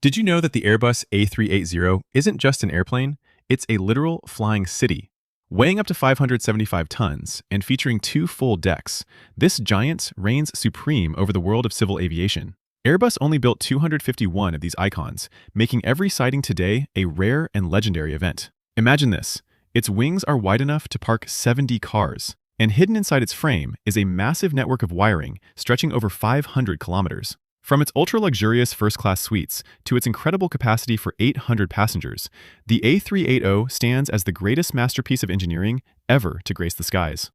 Did you know that the Airbus A380 isn't just an airplane? It's a literal flying city. Weighing up to 575 tons and featuring two full decks, this giant reigns supreme over the world of civil aviation. Airbus only built 251 of these icons, making every sighting today a rare and legendary event. Imagine this. Its wings are wide enough to park 70 cars, and hidden inside its frame is a massive network of wiring stretching over 500 kilometers. From its ultra-luxurious first-class suites to its incredible capacity for 800 passengers, the A380 stands as the greatest masterpiece of engineering ever to grace the skies.